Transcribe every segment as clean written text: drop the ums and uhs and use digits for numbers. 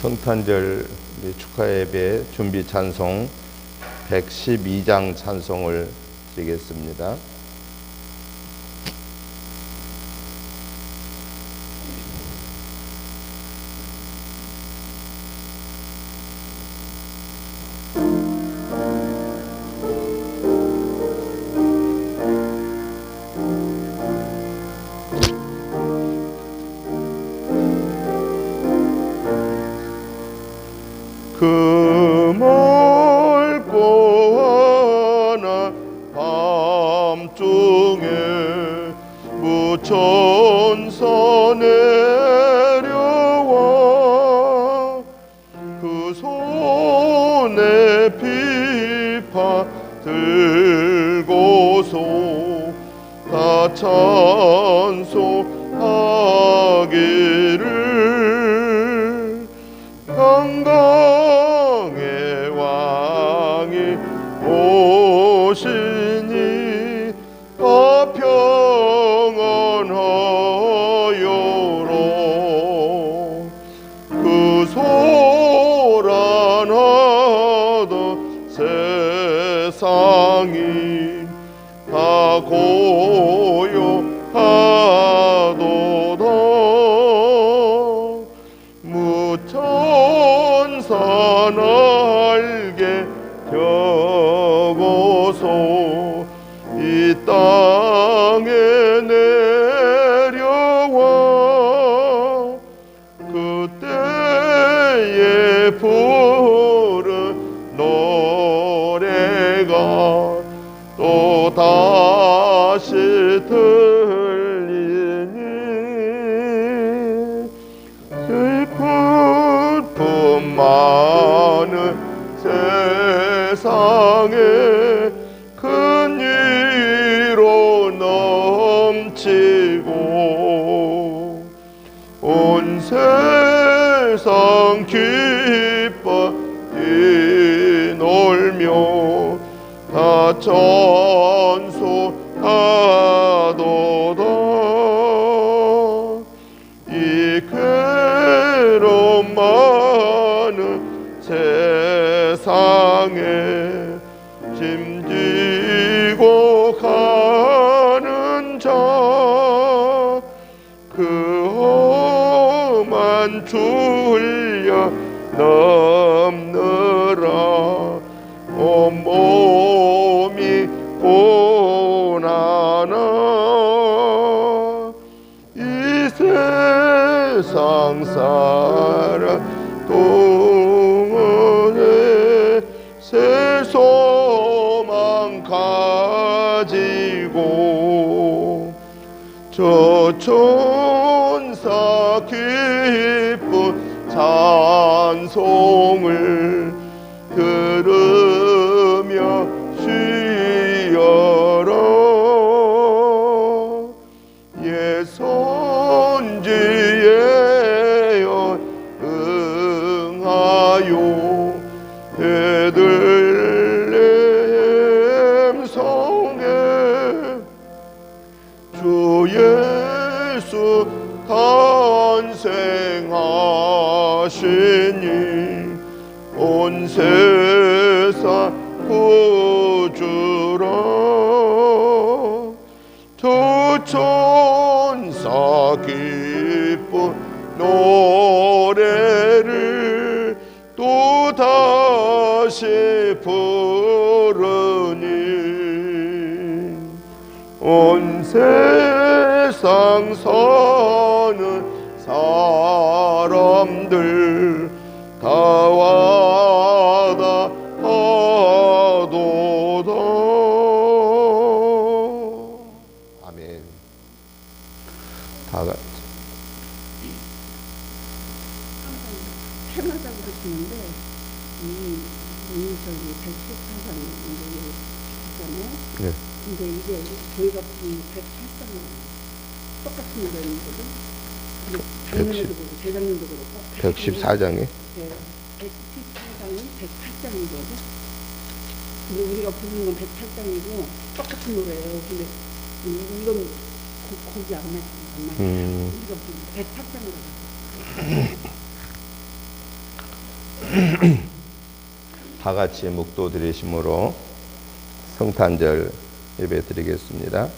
성탄절 축하 예배 준비 찬송 112장 찬송을 드리겠습니다. 그 멀고 하나 밤중에 무천사 내려와 그 손에 비파 들고서 다 찬송하기를 평강의 왕이 오시니 다 평안하여라. 그 소란하던 세상이 다 고요하도다. 무천사 날개 펴고서 이 땅에 내려와 그때에 부른 노래가 또 다시 들리니 슬픈 품 많은 세상에 큰 위로 넘치고 온 세상 기뻐 뛰놀며 다 찬송하도다. 이 괴로움 많은 세상에 짐지고 가는 자 그 험한 줄려 넘느라 온몸이 고난아. 이 세상 살아 동안에 새 소망 가지고 저 천사 기쁜 찬송을 들으며 쉬어라. 예 선지에 응하여 베들레헴 성에 주 예수 탄생하시니 온 세상 구주라. 저 천사 기쁜 노래를 또 다시 부르니 온 세상 사는 사람들 다 와다 하도다. 아멘. 다 같이 해마다 그러시는데 이 저기 114장 있잖아요. 네. 근데 이게 저희가 부른 108장은 똑같은 노래거든. 작년에도 그렇고 재작년도 그렇고. 114장이? 네. 114장은 108장이거든. 근데 우리가 부르는 건 108장이고 똑같은 노래예요. 근데 이건 곡이 안 맞아요. 우리가 부르는 108장으로. 다 같이 묵도 드리심으로 성탄절 예배 드리겠습니다.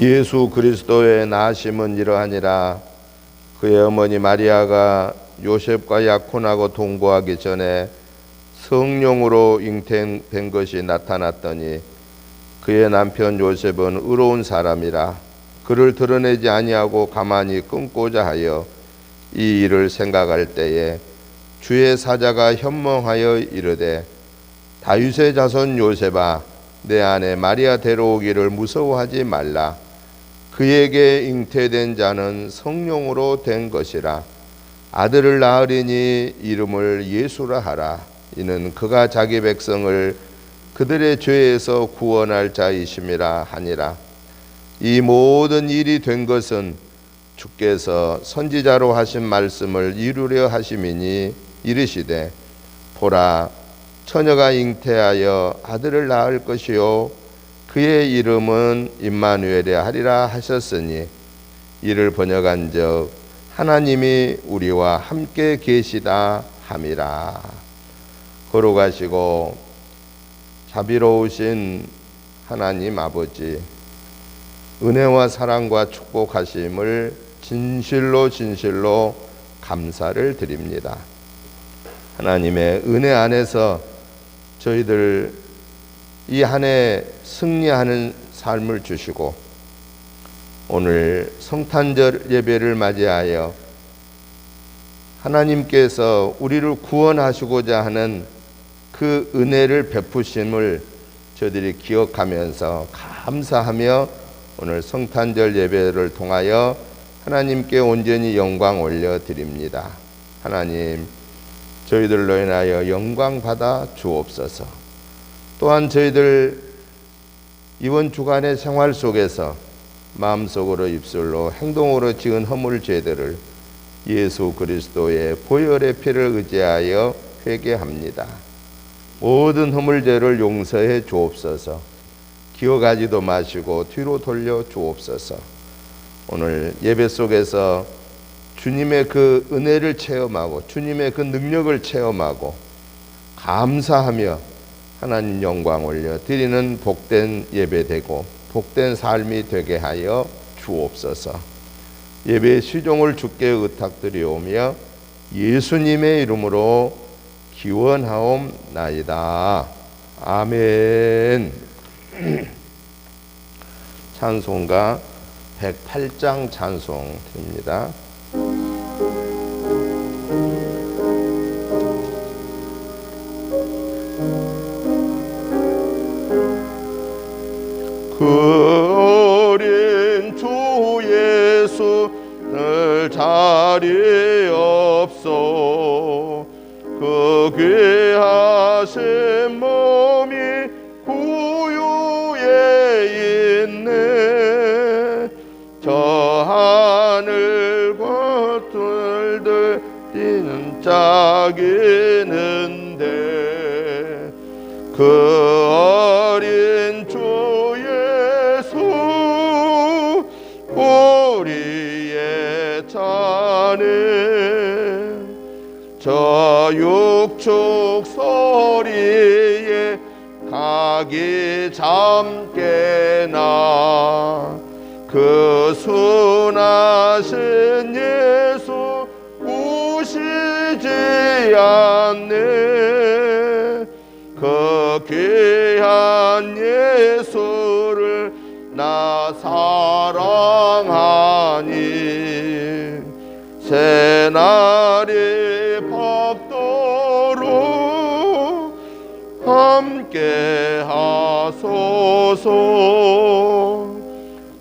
예수 그리스도의 나심은 이러하니라. 그의 어머니 마리아가 요셉과 약혼하고 동거하기 전에 성령으로 잉태된 것이 나타났더니 그의 남편 요셉은 의로운 사람이라 그를 드러내지 아니하고 가만히 끊고자 하여 이 일을 생각할 때에 주의 사자가 현몽하여 이르되 다윗의 자손 요셉아 내 아내 마리아 데려오기를 무서워하지 말라. 그에게 잉태된 자는 성령으로 된 것이라. 아들을 낳으리니 이름을 예수라 하라. 이는 그가 자기 백성을 그들의 죄에서 구원할 자이심이라 하니라. 이 모든 일이 된 것은 주께서 선지자로 하신 말씀을 이루려 하심이니 이르시되 보라 처녀가 잉태하여 아들을 낳을 것이요 그의 이름은 임마누엘이라 하리라 하셨으니 이를 번역한즉 하나님이 우리와 함께 계시다 함이라. 걸어가시고 자비로우신 하나님 아버지 은혜와 사랑과 축복하심을 진실로 감사를 드립니다. 하나님의 은혜 안에서 저희들 이 한 해 승리하는 삶을 주시고 오늘 성탄절 예배를 맞이하여 하나님께서 우리를 구원하시고자 하는 그 은혜를 베푸심을 저희들이 기억하면서 감사하며 오늘 성탄절 예배를 통하여 하나님께 온전히 영광 올려드립니다. 하나님 저희들로 인하여 영광 받아 주옵소서. 또한 저희들 이번 주간의 생활 속에서 마음속으로 입술로 행동으로 지은 허물 죄들을 예수 그리스도의 보혈의 피를 의지하여 회개합니다. 모든 허물 죄를 용서해 주옵소서. 기억하지도 마시고 뒤로 돌려 주옵소서. 오늘 예배 속에서 주님의 그 은혜를 체험하고 주님의 그 능력을 체험하고 감사하며 하나님 영광 올려 드리는 복된 예배 되고 복된 삶이 되게 하여 주옵소서. 예배의 시종을 주께 의탁드리오며 예수님의 이름으로 기원하옵나이다. 아멘. 찬송가 108장 찬송 드립니다. 그 어린 주 예수 늘 자리 없어 그 귀하신 몸이 구유에 있네. 저 하늘과 들들 뛰는 짝이 있는데 그 어린 주 우리의 자네 저 육축 소리에 각이 잠깨나 그 순하신 예수 우시지 않네. 그 귀한 예수를 나 사랑하니 새날이 얻게 하소서.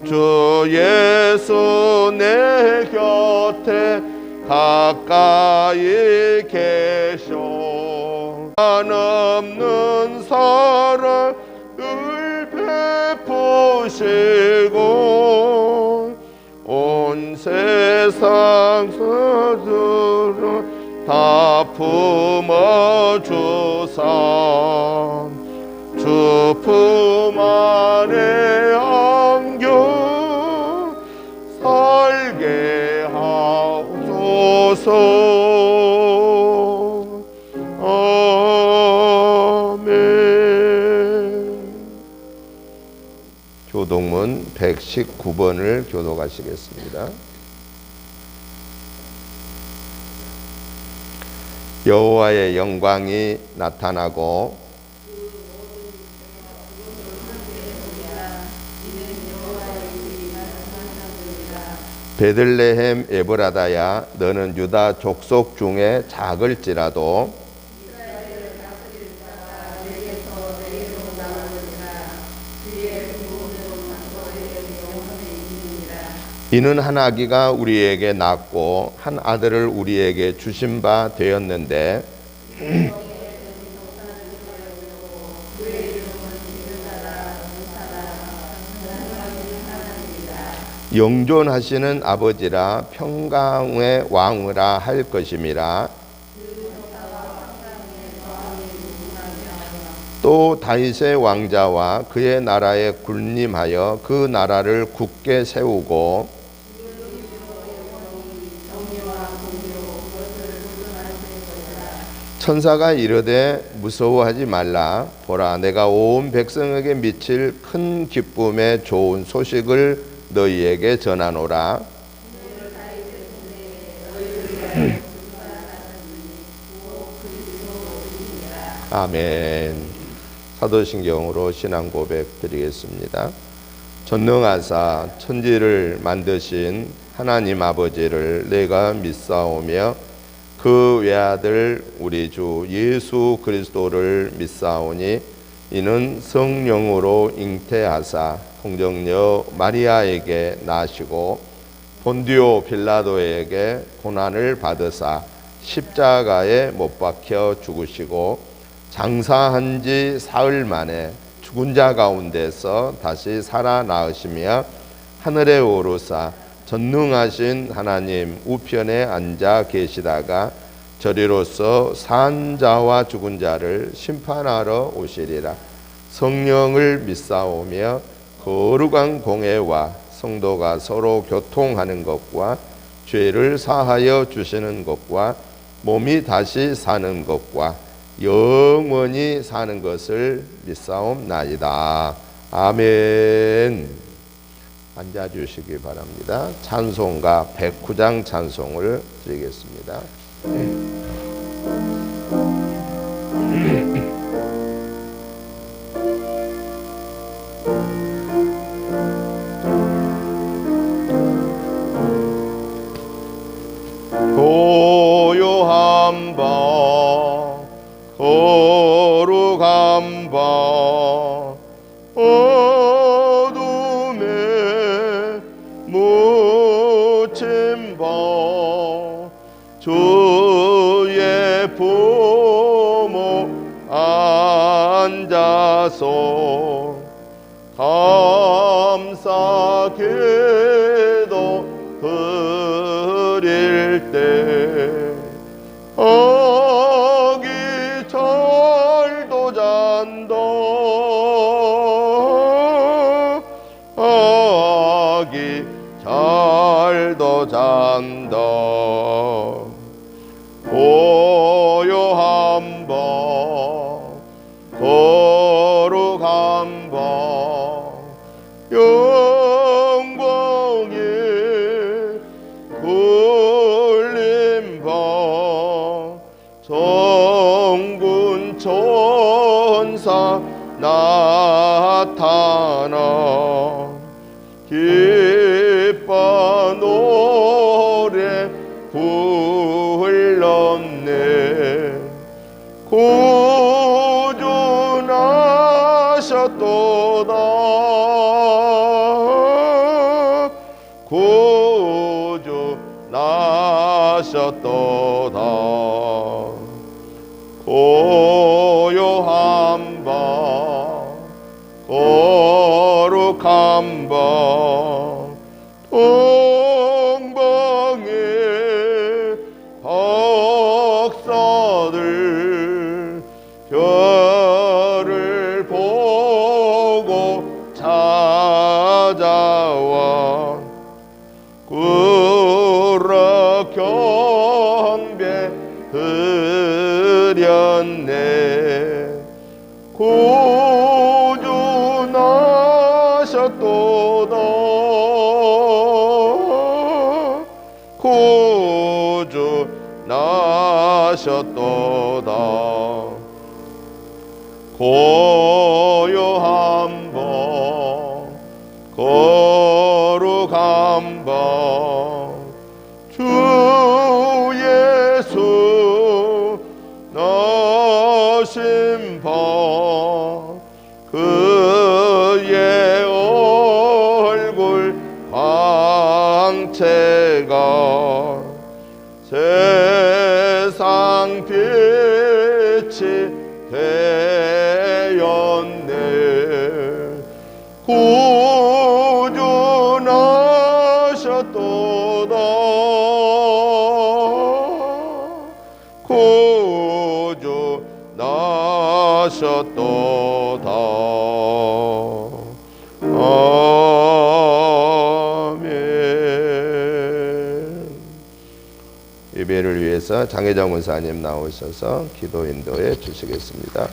주 예수 내 곁에 가까이 계셔 한없는 사랑을 베푸시고 온 세상 서두를 다 품어주사 주 품 안에 안겨 살게 하소서. 아멘. 교동문 119번을 교독하시겠습니다. 여호와의 영광이 나타나고 베들레헴 에브라다야 너는 유다 족속 중에 작을지라도 이는 한 아기가 우리에게 낳고 한 아들을 우리에게 주신 바 되었는데 영존하시는 아버지라 평강의 왕이라 할 것임이라. 또 다윗의 왕자와 그의 나라에 군림하여 그 나라를 굳게 세우고 천사가 이르되 무서워하지 말라. 보라 내가 온 백성에게 미칠 큰 기쁨의 좋은 소식을 너희에게 전하노라. 아멘. 사도신경으로 신앙 고백 드리겠습니다. 전능하사 천지를 만드신 하나님 아버지를 내가 믿사오며 그 외아들 우리 주 예수 그리스도를 믿사오니 이는 성령으로 잉태하사 통정녀 마리아에게 나시고 본디오 빌라도에게 고난을 받으사 십자가에 못 박혀 죽으시고 장사한 지 사흘 만에 죽은 자 가운데서 다시 살아나으시며 하늘에 오르사 전능하신 하나님 우편에 앉아 계시다가 저리로서 산 자와 죽은 자를 심판하러 오시리라. 성령을 믿사오며 거룩한 공회와 성도가 서로 교통하는 것과 죄를 사하여 주시는 것과 몸이 다시 사는 것과 영원히 사는 것을 믿사옵나이다. 아멘. 앉아주시기 바랍니다. 찬송가 109장 찬송을 드리겠습니다. 고요한 밤 거룩한 밤 어둠에 묻힌 밤 주의 부모 앉아서 감사 기도 드릴 때 아기 잘도 잔다 아기 잘도 잔다 고요한 밤 거룩한 밤 영광이 굴린 밤 정군 천사 나타나 기뻐 노래 불렀네 구주 구주 나셨도다. 고요한 밤 거룩한 밤 동방의 박사들 별을 보고 찾아와 구라 경배 드렸네. 구주 나셨도다. 구주 나셨도다. 고요한 밤 거룩한 밤 주 예수 나신 밤 그의 얼굴 광채가 세상 빛이 되었네. 구주 나셨도다. 구주 나셨도다. 아멘. 예배를 위해서 장혜정 권사님 나오셔서 기도 인도해 주시겠습니다.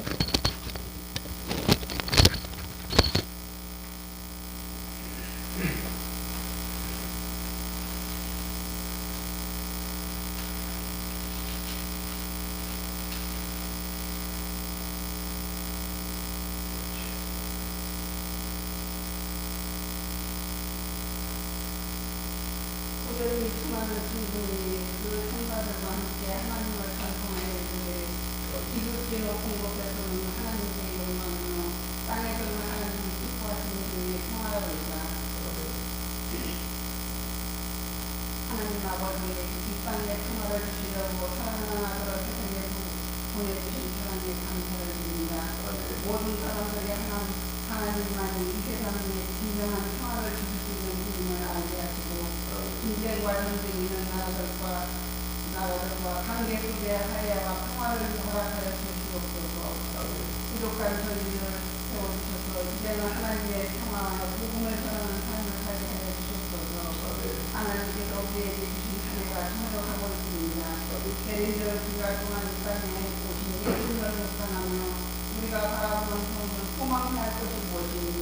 고개를 수많은 충분히 그 생사들과 함께 하나님을 찬송하여 주되 이웃이 높은 곳에서는 하나님께 영광하며 땅에서는 하나님이 기뻐하시는 분의 평화로다. 하나님 아버지 이 땅에 평화를 주시려고 사랑하는 아들을 세상에 보내주신 하나님께 감사를 드립니다. 모든 사람들이 하나님만이 이 세상에 진정한 평화를 주실 수 있는 분임을 알게 하시고 전쟁과 전쟁이 있는 나라들과 관계 속에 하야와 평화를 허락하여 주시옵소서. 부족한 저희를 세워주셔서 이제는 하나님의 평화와 복음을 전하는 삶을 살게 하여 주시옵소서. 하나님께서 우리에게 주신 은혜가 충족하고 있습니다. 대리들 주가 동안 이 땅에 오신 예수님을 묵상하며 우리가 바라보는 소망할 것이 무엇인지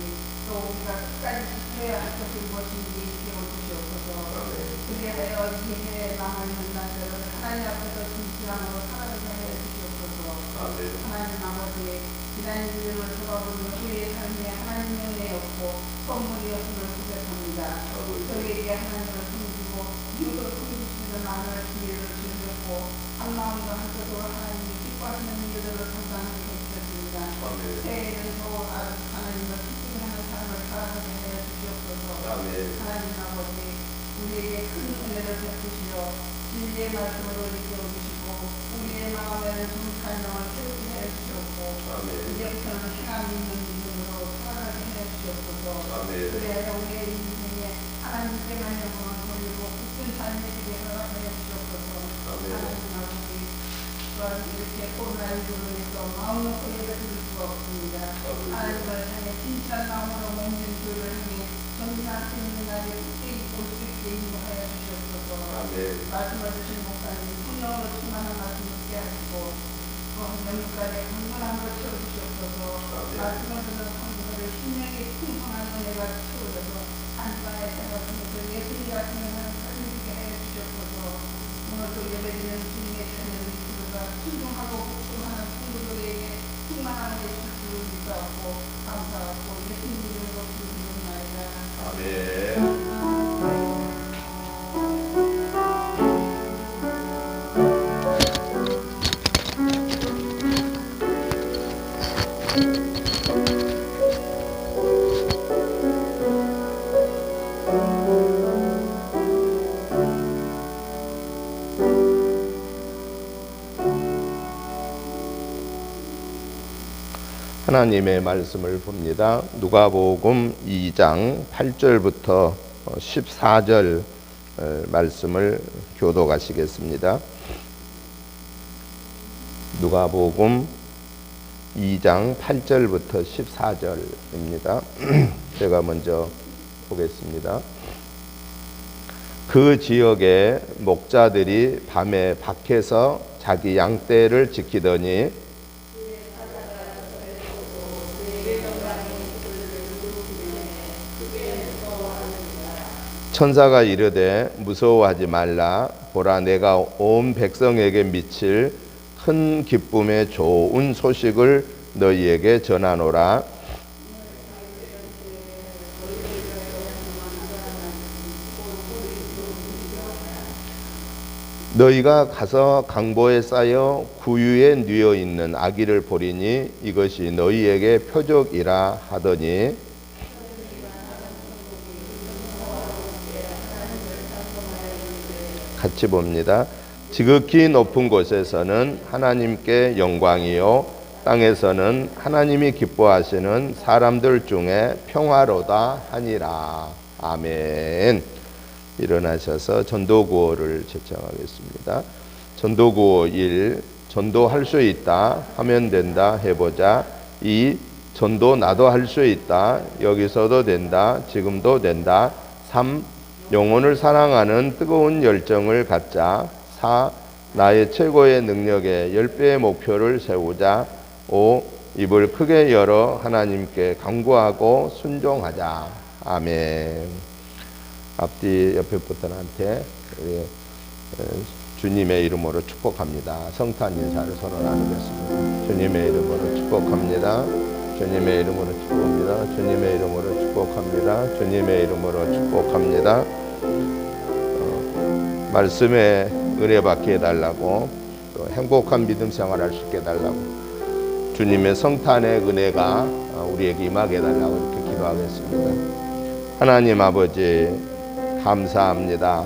또 우리가 끝까지 지켜야 할 것이 무엇인지 배워주시옵소서. 그리하여 이 세계에 남아있는 날들을 하나님 앞에서 진실함으로 살아가게 하여 주시옵소서. 하나님 아버지 지난 인생을 돌아보며 우리의 삶에 하나님의 은혜였고 선물이었음을 고백합니다. 저희에게 하나님을 섬기고 이웃을 섬기시는 나눌 기회를 주셨고 한 마음과 한 뜻으로 하나님이 기뻐하시는 일들을 감당하게 해주셨습니다. 새해에는 더 하나님을 기쁘게 하는 삶을 살아가게 하여 주시옵소서. 하나님 아버지 우리에게 큰 은혜를 베푸시어 진리의 말씀으로 일깨워주시고 우리의 마음에는 정찬명을 세우게 하여 주시옵고 이제부터는 행함 있는 믿음으로 살아가게 하여 주시옵소서. 그래야 우리의 인생에 하나님께만 영광을 돌리고 굳은 삶의 길에 허락하여 주시옵소서. 하나님 아버지 또한 이렇게 코로나19로 인해서 마음 놓고 예배 드릴 수가 없습니다. 하나님을 향해 진짜 마음으로 몸진 교회를 향해 정진할 수 있는 날에 굳게 올 수 있게 인도하여 주시옵소서. 말씀을 주신 목사님 성령으로 충만한 말씀 듣게 하시고 또한 영육간에 강건함으로 채워주시옵소서. 말씀을 듣는 성도들의 심령에 풍성한 은혜가 채워져서 한반의 생활하면서 예수님 같은 영혼을 살리게 하여 주시옵소서. 오늘도 예배드리는 주님의 자녀 우리가 순종하고 복종하는 성도들에게 충만한 은혜 주실 줄 믿사옵고 감사하고 예수님 이름으로 기도드리옵나이다. 아멘. 하나님의 말씀을 봅니다. 누가복음 2장 8절부터 14절 말씀을 교독하시겠습니다. 누가복음 2장 8절부터 14절입니다. 제가 먼저 보겠습니다. 그 지역의 목자들이 밤에 밖에서 자기 양떼를 지키더니 천사가 이르되 무서워하지 말라. 보라, 내가 온 백성에게 미칠 큰 기쁨의 좋은 소식을 너희에게 전하노라. 너희가 가서 강보에 쌓여 구유에 뉘어 있는 아기를 보리니 이것이 너희에게 표적이라 하더니 같이 봅니다. 지극히 높은 곳에서는 하나님께 영광이요 땅에서는 하나님이 기뻐하시는 사람들 중에 평화로다 하니라. 아멘. 일어나셔서 전도구호를 제청하겠습니다. 전도구호 1. 전도할 수 있다 하면 된다 해보자. 2. 전도 나도 할 수 있다. 여기서도 된다. 지금도 된다. 3. 영혼을 사랑하는 뜨거운 열정을 갖자. 4. 나의 최고의 능력에 10배의 목표를 세우자. 5. 입을 크게 열어 하나님께 간구하고 순종하자. 아멘. 앞뒤 옆에 분들한테 주님의 이름으로 축복합니다. 성탄 인사를 서로 나누겠습니다. 주님의 이름으로 축복합니다. 주님의 이름으로 축복합니다. 주님의 이름으로 축복합니다. 주님의 이름으로 축복합니다. 말씀에 은혜 받게 해달라고, 또 행복한 믿음 생활할 수 있게 해달라고, 주님의 성탄의 은혜가 우리에게 임하게 해달라고 이렇게 기도하겠습니다. 하나님 아버지 감사합니다.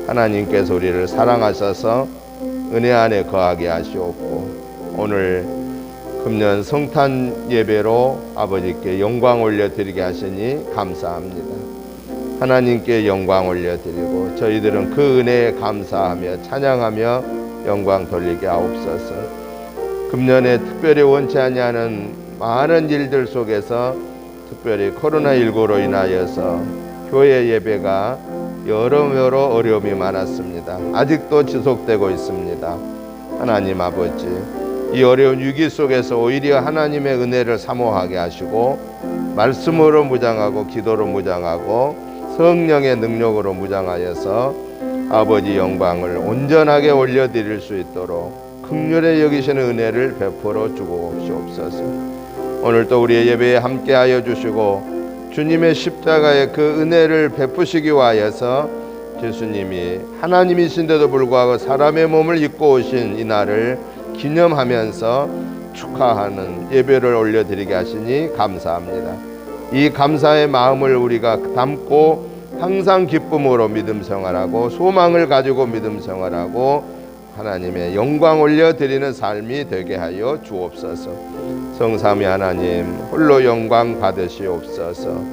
하나님께서 우리를 사랑하셔서 은혜 안에 거하게 하시옵고, 오늘 금년 성탄 예배로 아버지께 영광 올려드리게 하시니 감사합니다. 하나님께 영광 올려드리고 저희들은 그 은혜에 감사하며 찬양하며 영광 돌리게 하옵소서. 금년에 특별히 원치 아니하는 많은 일들 속에서 특별히 코로나19로 인하여서 교회 예배가 여러모로 어려움이 많았습니다. 아직도 지속되고 있습니다. 하나님 아버지, 이 어려운 위기 속에서 오히려 하나님의 은혜를 사모하게 하시고 말씀으로 무장하고 기도로 무장하고 성령의 능력으로 무장하여서 아버지 영광을 온전하게 올려드릴 수 있도록 긍휼히 여기시는 은혜를 베풀어 주고옵시옵소서. 오늘도 우리의 예배에 함께하여 주시고 주님의 십자가의 그 은혜를 베푸시기 위하여서 예수님이 하나님이신데도 불구하고 사람의 몸을 입고 오신 이 날을 기념하면서 축하하는 예배를 올려드리게 하시니 감사합니다. 이 감사의 마음을 우리가 담고 항상 기쁨으로 믿음 생활하고 소망을 가지고 믿음 생활하고 하나님의 영광 올려드리는 삶이 되게 하여 주옵소서. 성삼위 하나님 홀로 영광 받으시옵소서.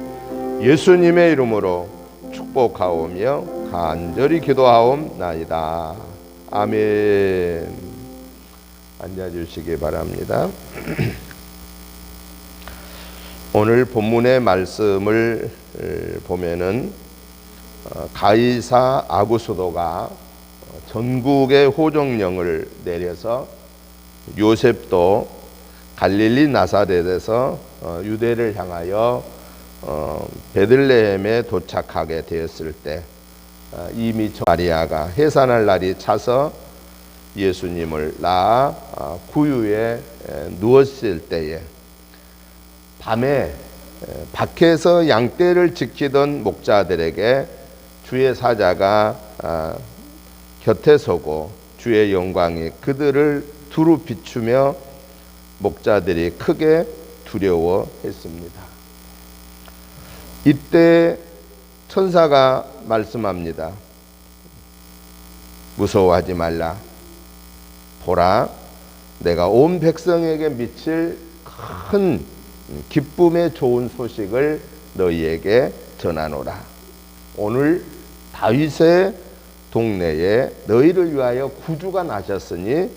예수님의 이름으로 축복하오며 간절히 기도하옵나이다. 아멘. 앉아주시기 바랍니다. 오늘 본문의 말씀을 보면은 가이사 아구스도가 전국의 호종령을 내려서 요셉도 갈릴리 나사렛에서 유대를 향하여 베들레헴에 도착하게 되었을 때 이미 마리아가 해산할 날이 차서 예수님을 낳아 구유에 누웠을 때에 밤에 밖에서 양떼를 지키던 목자들에게 주의 사자가 곁에 서고 주의 영광이 그들을 두루 비추며 목자들이 크게 두려워했습니다. 이때 천사가 말씀합니다. 무서워하지 말라. 보라, 내가 온 백성에게 미칠 큰 기쁨의 좋은 소식을 너희에게 전하노라. 오늘 다윗의 동네에 너희를 위하여 구주가 나셨으니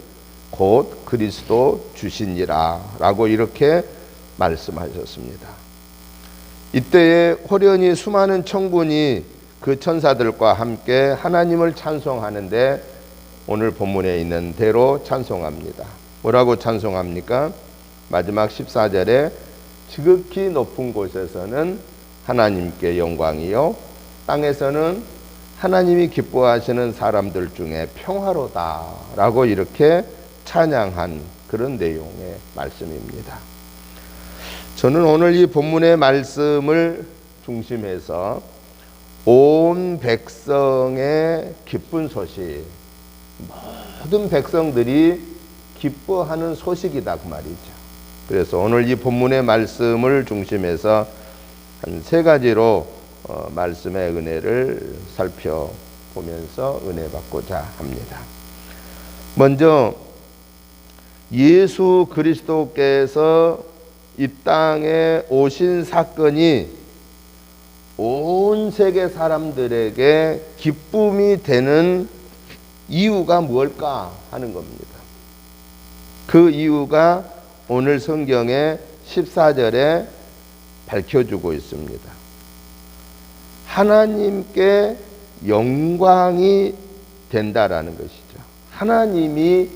곧 그리스도 주시니라 라고 이렇게 말씀하셨습니다. 이때에 호련히 수많은 천군이 그 천사들과 함께 하나님을 찬송하는데 오늘 본문에 있는 대로 찬송합니다. 뭐라고 찬송합니까? 마지막 14절에 지극히 높은 곳에서는 하나님께 영광이요 땅에서는 하나님이 기뻐하시는 사람들 중에 평화로다 라고 이렇게 찬양한 그런 내용의 말씀입니다. 저는 오늘 이 본문의 말씀을 중심해서 온 백성의 기쁜 소식, 모든 백성들이 기뻐하는 소식이다 그 말이죠. 그래서 오늘 이 본문의 말씀을 중심해서 한 세 가지로 말씀의 은혜를 살펴보면서 은혜 받고자 합니다. 먼저 예수 그리스도께서 이 땅에 오신 사건이 온 세계 사람들에게 기쁨이 되는 이유가 무엇일까 하는 겁니다. 그 이유가 오늘 성경의 14절에 밝혀주고 있습니다. 하나님께 영광이 된다라는 것이죠. 하나님이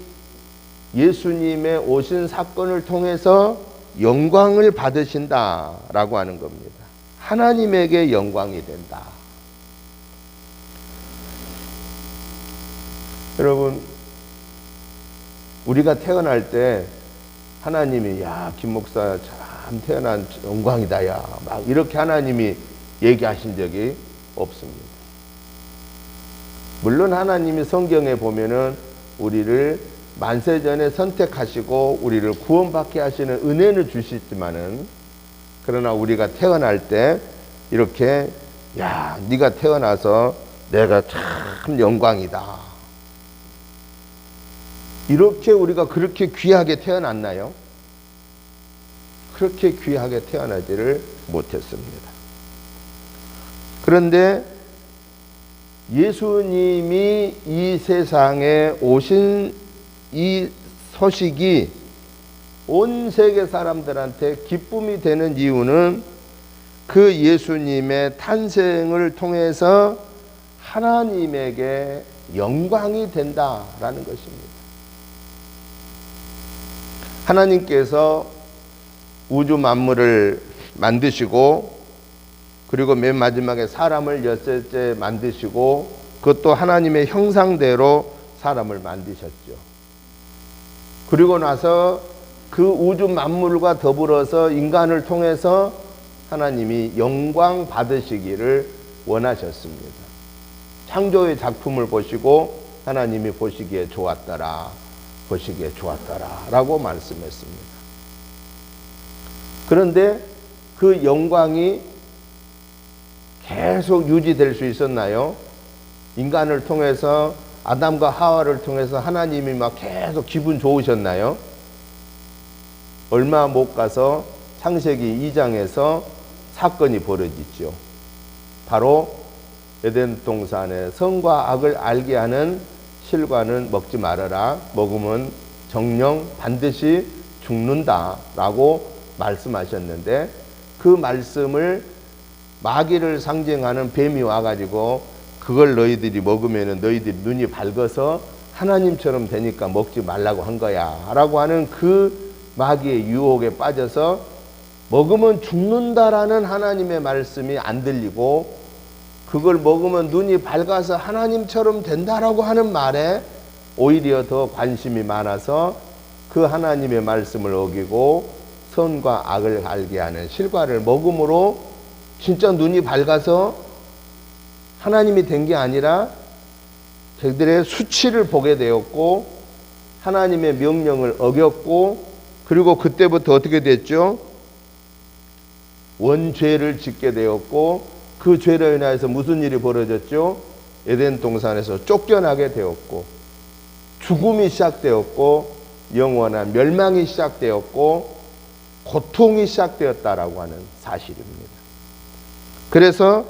예수님의 오신 사건을 통해서 영광을 받으신다라고 하는 겁니다. 하나님에게 영광이 된다. 여러분, 우리가 태어날 때 하나님이 야, 김 목사 참 태어난 영광이다 야, 막 이렇게 하나님이 얘기하신 적이 없습니다. 물론 하나님이 성경에 보면은 우리를 만세전에 선택하시고 우리를 구원받게 하시는 은혜는 주시지만은, 그러나 우리가 태어날 때 이렇게 야, 네가 태어나서 내가 참 영광이다, 이렇게 우리가 그렇게 귀하게 태어났나요? 그렇게 귀하게 태어나지를 못했습니다. 그런데 예수님이 이 세상에 오신 이 소식이 온 세계 사람들한테 기쁨이 되는 이유는 그 예수님의 탄생을 통해서 하나님에게 영광이 된다라는 것입니다. 하나님께서 우주 만물을 만드시고, 그리고 맨 마지막에 사람을 엿새째 만드시고, 그것도 하나님의 형상대로 사람을 만드셨죠. 그리고 나서 그 우주 만물과 더불어서 인간을 통해서 하나님이 영광 받으시기를 원하셨습니다. 창조의 작품을 보시고 하나님이 보시기에 좋았더라, 보시기에 좋았더라 라고 말씀했습니다. 그런데 그 영광이 계속 유지될 수 있었나요? 인간을 통해서, 아담과 하와를 통해서 하나님이 막 계속 기분 좋으셨나요? 얼마 못 가서 창세기 2장에서 사건이 벌어지죠. 바로 에덴 동산에 선과 악을 알게 하는 실과는 먹지 말아라, 먹으면 정령 반드시 죽는다라고 말씀하셨는데, 그 말씀을 마귀를 상징하는 뱀이 와가지고 그걸 너희들이 먹으면 너희들이 눈이 밝아서 하나님처럼 되니까 먹지 말라고 한 거야 라고 하는 그 마귀의 유혹에 빠져서 먹으면 죽는다라는 하나님의 말씀이 안 들리고, 그걸 먹으면 눈이 밝아서 하나님처럼 된다라고 하는 말에 오히려 더 관심이 많아서 그 하나님의 말씀을 어기고 선과 악을 알게 하는 실과를 먹음으로 진짜 눈이 밝아서 하나님이 된 게 아니라 저들의 수치를 보게 되었고, 하나님의 명령을 어겼고, 그리고 그때부터 어떻게 됐죠? 원죄를 짓게 되었고, 그 죄로 인하여서 무슨 일이 벌어졌죠? 에덴 동산에서 쫓겨나게 되었고, 죽음이 시작되었고, 영원한 멸망이 시작되었고, 고통이 시작되었다라고 하는 사실입니다. 그래서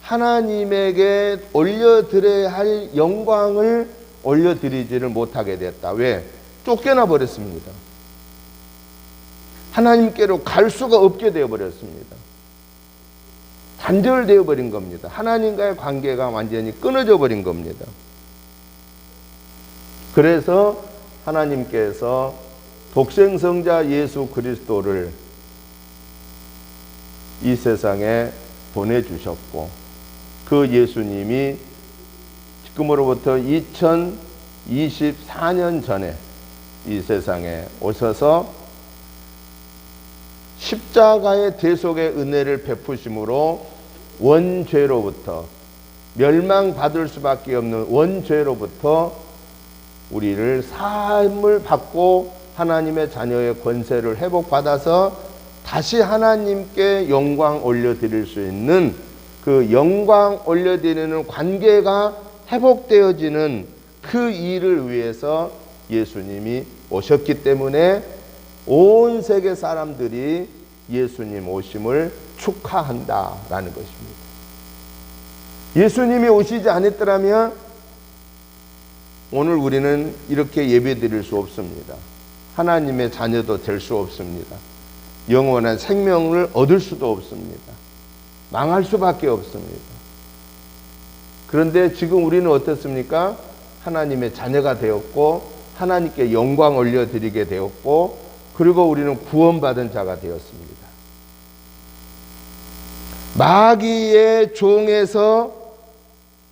하나님에게 올려드려야 할 영광을 올려드리지를 못하게 됐다. 왜? 쫓겨나 버렸습니다. 하나님께로 갈 수가 없게 되어버렸습니다. 단절되어 버린 겁니다. 하나님과의 관계가 완전히 끊어져 버린 겁니다. 그래서 하나님께서 독생성자 예수 그리스도를 이 세상에 보내주셨고, 그 예수님이 지금으로부터 2024년 전에 이 세상에 오셔서 십자가의 대속의 은혜를 베푸심으로 원죄로부터, 멸망받을 수밖에 없는 원죄로부터 우리를 사함을 받고 하나님의 자녀의 권세를 회복받아서 다시 하나님께 영광 올려드릴 수 있는 그 영광 올려드리는 관계가 회복되어지는 그 일을 위해서 예수님이 오셨기 때문에 온 세계 사람들이 예수님 오심을 축하한다라는 것입니다. 예수님이 오시지 않았더라면 오늘 우리는 이렇게 예배드릴 수 없습니다. 하나님의 자녀도 될 수 없습니다. 영원한 생명을 얻을 수도 없습니다. 망할 수밖에 없습니다. 그런데 지금 우리는 어떻습니까? 하나님의 자녀가 되었고 하나님께 영광 올려드리게 되었고, 그리고 우리는 구원받은 자가 되었습니다. 마귀의 종에서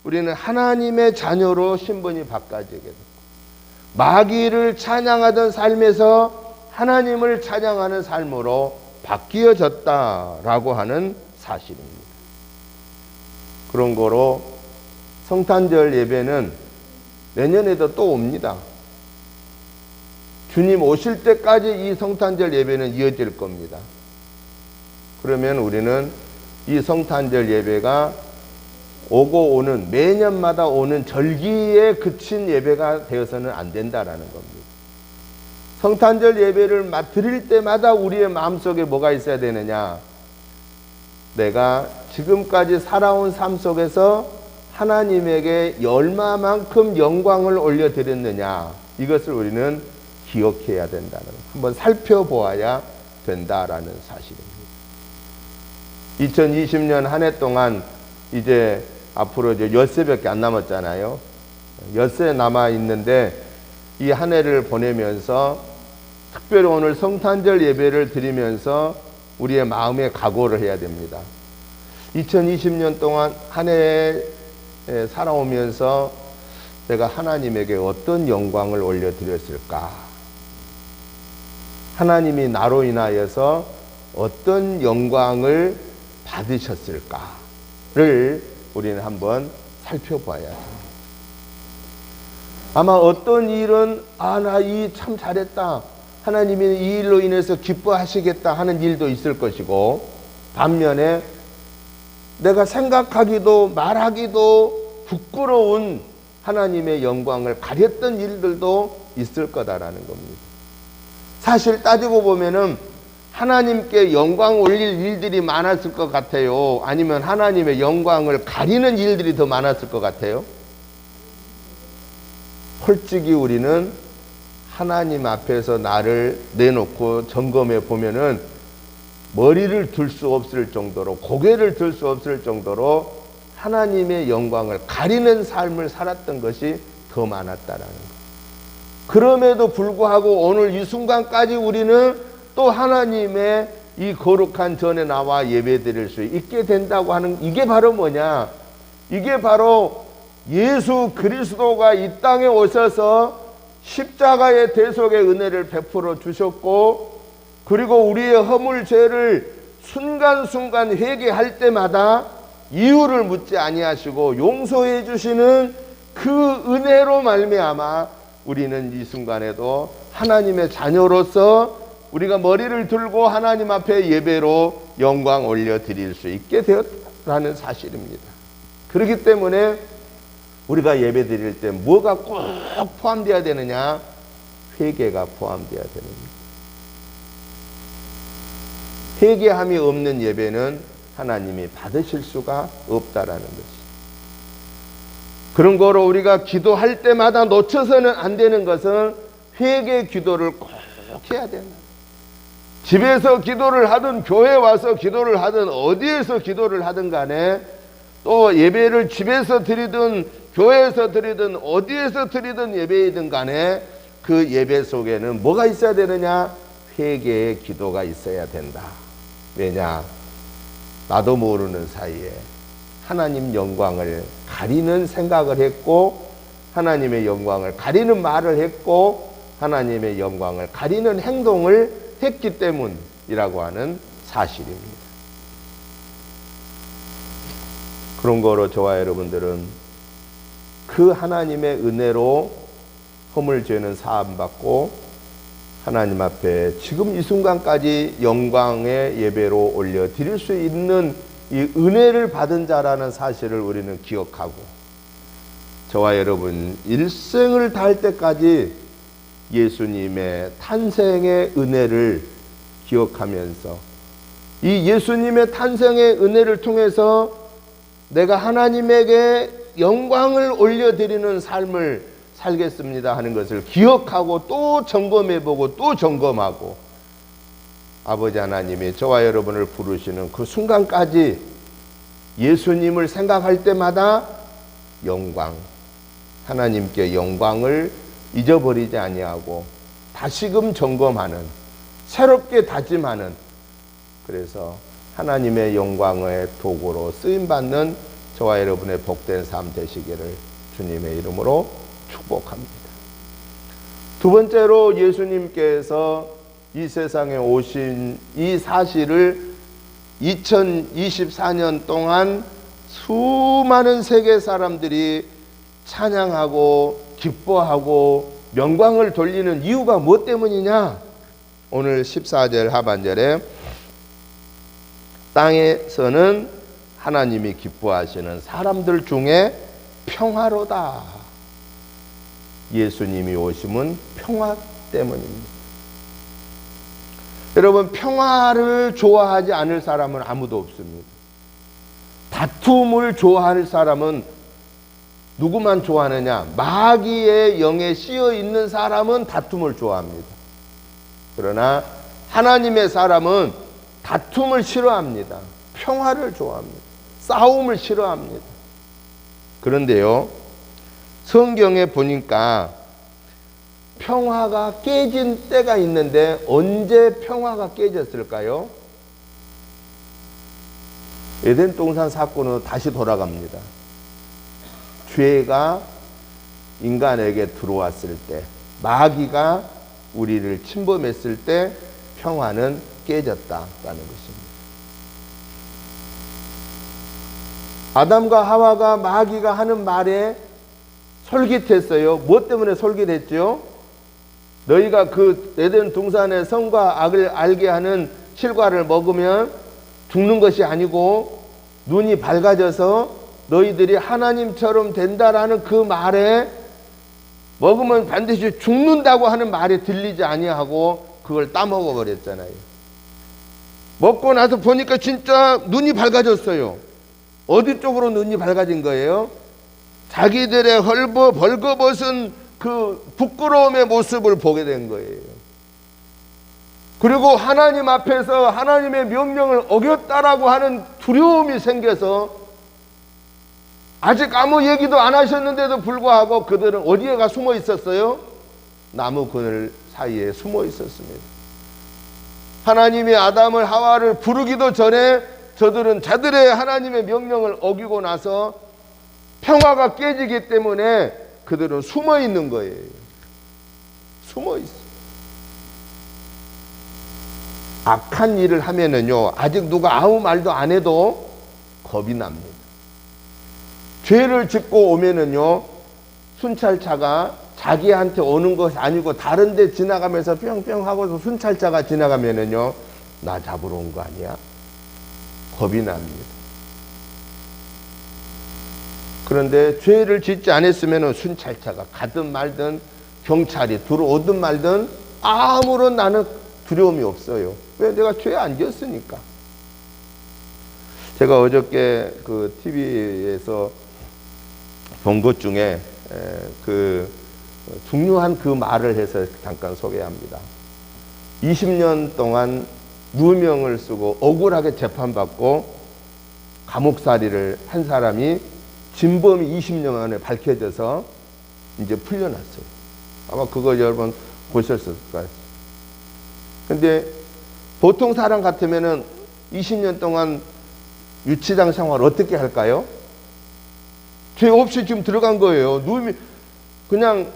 우리는 하나님의 자녀로 신분이 바꿔지게 됐고, 마귀를 찬양하던 삶에서 하나님을 찬양하는 삶으로 바뀌어졌다라고 하는 사실입니다. 그런 거로 성탄절 예배는 내년에도 또 옵니다. 주님 오실 때까지 이 성탄절 예배는 이어질 겁니다. 그러면 우리는 이 성탄절 예배가 오고 오는, 매년마다 오는 절기에 그친 예배가 되어서는 안 된다라는 겁니다. 성탄절 예배를 드릴 때마다 우리의 마음속에 뭐가 있어야 되느냐? 내가 지금까지 살아온 삶 속에서 하나님에게 얼마만큼 영광을 올려드렸느냐, 이것을 우리는 기억해야 된다는, 한번 살펴보아야 된다라는 사실입니다. 2020년 한 해 동안 이제 앞으로 이제 엿새밖에 안 남았잖아요. 엿새 남아 있는데 이 한 해를 보내면서 특별히 오늘 성탄절 예배를 드리면서 우리의 마음의 각오를 해야 됩니다. 2020년 동안 한 해 살아오면서 내가 하나님에게 어떤 영광을 올려드렸을까? 하나님이 나로 인하여서 어떤 영광을 받으셨을까를 우리는 한번 살펴봐야 합니다. 아마 어떤 일은 나 이 참 잘했다, 하나님이 이 일로 인해서 기뻐하시겠다 하는 일도 있을 것이고, 반면에 내가 생각하기도 말하기도 부끄러운 하나님의 영광을 가렸던 일들도 있을 거다라는 겁니다. 사실 따지고 보면은 하나님께 영광 올릴 일들이 많았을 것 같아요? 아니면 하나님의 영광을 가리는 일들이 더 많았을 것 같아요? 솔직히 우리는 하나님 앞에서 나를 내놓고 점검해 보면은 머리를 들 수 없을 정도로, 고개를 들 수 없을 정도로 하나님의 영광을 가리는 삶을 살았던 것이 더 많았다라는 것. 그럼에도 불구하고 오늘 이 순간까지 우리는 또 하나님의 이 거룩한 전에 나와 예배드릴 수 있게 된다고 하는, 이게 바로 뭐냐? 이게 바로 예수 그리스도가 이 땅에 오셔서 십자가의 대속의 은혜를 베풀어 주셨고, 그리고 우리의 허물 죄를 순간순간 회개할 때마다 이유를 묻지 아니하시고 용서해 주시는 그 은혜로 말미암아 우리는 이 순간에도 하나님의 자녀로서 우리가 머리를 들고 하나님 앞에 예배로 영광 올려드릴 수 있게 되었다는 사실입니다. 그렇기 때문에 우리가 예배 드릴 때 뭐가 꼭 포함되어야 되느냐? 회개가 포함되어야 됩니다. 회개함이 없는 예배는 하나님이 받으실 수가 없다라는 것이. 그런 거로 우리가 기도할 때마다 놓쳐서는 안 되는 것은 회개 기도를 꼭 해야 된다. 집에서 기도를 하든 교회 와서 기도를 하든 어디에서 기도를 하든 간에 또 예배를 집에서 드리든 교회에서 드리든 어디에서 드리든 예배이든 간에 그 예배 속에는 뭐가 있어야 되느냐? 회개의 기도가 있어야 된다. 왜냐? 나도 모르는 사이에 하나님 영광을 가리는 생각을 했고 하나님의 영광을 가리는 말을 했고 하나님의 영광을 가리는 행동을 했기 때문이라고 하는 사실입니다. 그런 거로 저와 여러분들은 그 하나님의 은혜로 허물 죄는 사함받고 하나님 앞에 지금 이 순간까지 영광의 예배로 올려 드릴 수 있는 이 은혜를 받은 자라는 사실을 우리는 기억하고 저와 여러분 일생을 다할 때까지 예수님의 탄생의 은혜를 기억하면서 이 예수님의 탄생의 은혜를 통해서 내가 하나님에게 영광을 올려드리는 삶을 살겠습니다 하는 것을 기억하고 또 점검해보고 또 점검하고 아버지 하나님이 저와 여러분을 부르시는 그 순간까지 예수님을 생각할 때마다 영광, 하나님께 영광을 잊어버리지 아니하고 다시금 점검하는, 새롭게 다짐하는, 그래서 하나님의 영광의 도구로 쓰임받는 저와 여러분의 복된 삶 되시기를 주님의 이름으로 축복합니다. 두 번째로 예수님께서 이 세상에 오신 이 사실을 2024년 동안 수많은 세계 사람들이 찬양하고 기뻐하고 영광을 돌리는 이유가 무엇 때문이냐? 오늘 14절 하반절에 땅에서는 하나님이 기뻐하시는 사람들 중에 평화로다. 예수님이 오심은 평화 때문입니다. 여러분, 평화를 좋아하지 않을 사람은 아무도 없습니다. 다툼을 좋아할 사람은 누구만 좋아하느냐? 마귀의 영에 씌어 있는 사람은 다툼을 좋아합니다. 그러나 하나님의 사람은 다툼을 싫어합니다. 평화를 좋아합니다. 싸움을 싫어합니다. 그런데요, 성경에 보니까 평화가 깨진 때가 있는데 언제 평화가 깨졌을까요? 에덴 동산 사건으로 다시 돌아갑니다. 죄가 인간에게 들어왔을 때, 마귀가 우리를 침범했을 때 평화는 깨졌다라는 것입니다. 아담과 하와가 마귀가 하는 말에 솔깃했어요. 무엇 때문에 솔깃했죠? 너희가 그 에덴 동산의 선과 악을 알게 하는 실과를 먹으면 죽는 것이 아니고 눈이 밝아져서 너희들이 하나님처럼 된다라는 그 말에 먹으면 반드시 죽는다고 하는 말에 들리지 아니하고 그걸 따먹어 버렸잖아요. 먹고 나서 보니까 진짜 눈이 밝아졌어요. 어디 쪽으로 눈이 밝아진 거예요? 자기들의 벌거벗은 그 부끄러움의 모습을 보게 된 거예요. 그리고 하나님 앞에서 하나님의 명령을 어겼다라고 하는 두려움이 생겨서 아직 아무 얘기도 안 하셨는데도 불구하고 그들은 어디에 가 숨어 있었어요? 나무 그늘 사이에 숨어 있었습니다. 하나님이 아담을 하와를 부르기도 전에 저들은 자들의 하나님의 명령을 어기고 나서 평화가 깨지기 때문에 그들은 숨어 있는 거예요. 숨어 있어. 악한 일을 하면은요, 아직 누가 아무 말도 안 해도 겁이 납니다. 죄를 짓고 오면은요, 순찰차가 자기한테 오는 것이 아니고 다른 데 지나가면서 뿅뿅 하고서 순찰차가 지나가면은요, 나 잡으러 온 거 아니야? 겁이 납니다. 그런데 죄를 짓지 않았으면 순찰차가 가든 말든 경찰이 들어오든 말든 아무런 나는 두려움이 없어요. 왜? 내가 죄 안 지었으니까. 제가 어저께 그 TV에서 본 것 중에 그 중요한 그 말을 해서 잠깐 소개합니다. 20년 동안 누명을 쓰고 억울하게 재판받고 감옥살이를 한 사람이 진범이 20년 만에 밝혀져서 이제 풀려났어요. 아마 그거 여러분 보셨을 거예요. 근데 보통 사람 같으면은 20년 동안 유치장 생활 어떻게 할까요? 죄 없이 지금 들어간 거예요. 그냥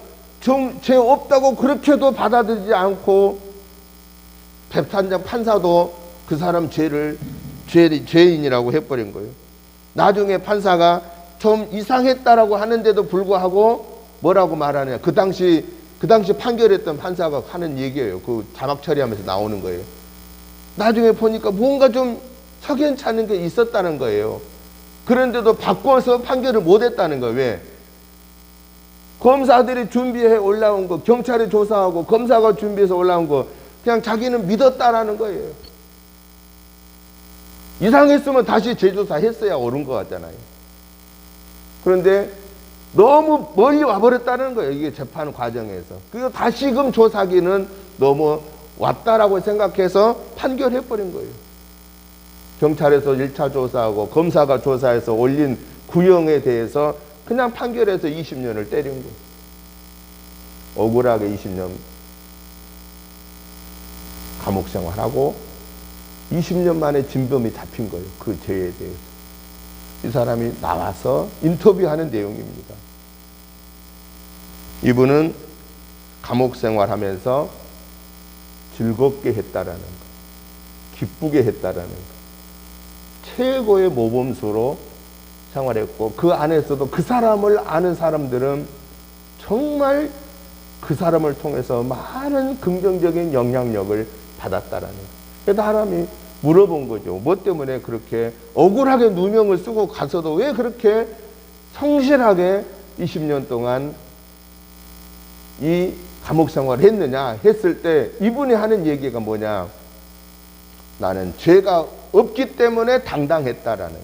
죄 없다고 그렇게도 받아들이지 않고 재판장 판사도 그 사람 죄인이라고 해버린 거예요. 나중에 판사가 좀 이상했다라고 하는데도 불구하고 뭐라고 말하냐. 그 당시 판결했던 판사가 하는 얘기예요. 그 자막 처리하면서 나오는 거예요. 나중에 보니까 뭔가 좀 석연찮은 게 있었다는 거예요. 그런데도 바꿔서 판결을 못했다는 거예요. 왜? 검사들이 준비해 올라온 거, 경찰이 조사하고 검사가 준비해서 올라온 거 그냥 자기는 믿었다라는 거예요. 이상했으면 다시 재조사 했어야 옳은 것 같잖아요. 그런데 너무 멀리 와버렸다는 거예요. 이게 재판 과정에서. 그리고 다시금 조사기는 너무 왔다라고 생각해서 판결해버린 거예요. 경찰에서 1차 조사하고 검사가 조사해서 올린 구형에 대해서 그냥 판결해서 20년을 때린 거예요. 억울하게 20년 감옥 생활하고 20년 만에 진범이 잡힌 거예요. 그 죄에 대해서. 이 사람이 나와서 인터뷰하는 내용입니다. 이분은 감옥 생활하면서 즐겁게 했다라는 거, 기쁘게 했다라는 거, 최고의 모범수로 생활했고 그 안에서도 그 사람을 아는 사람들은 정말 그 사람을 통해서 많은 긍정적인 영향력을 받았다라는 거예요. 그래서 사람이 물어본 거죠. 뭐 때문에 그렇게 억울하게 누명을 쓰고 가서도 왜 그렇게 성실하게 20년 동안 이 감옥 생활을 했느냐 했을 때 이분이 하는 얘기가 뭐냐. 나는 죄가 없기 때문에 당당했다라는 거.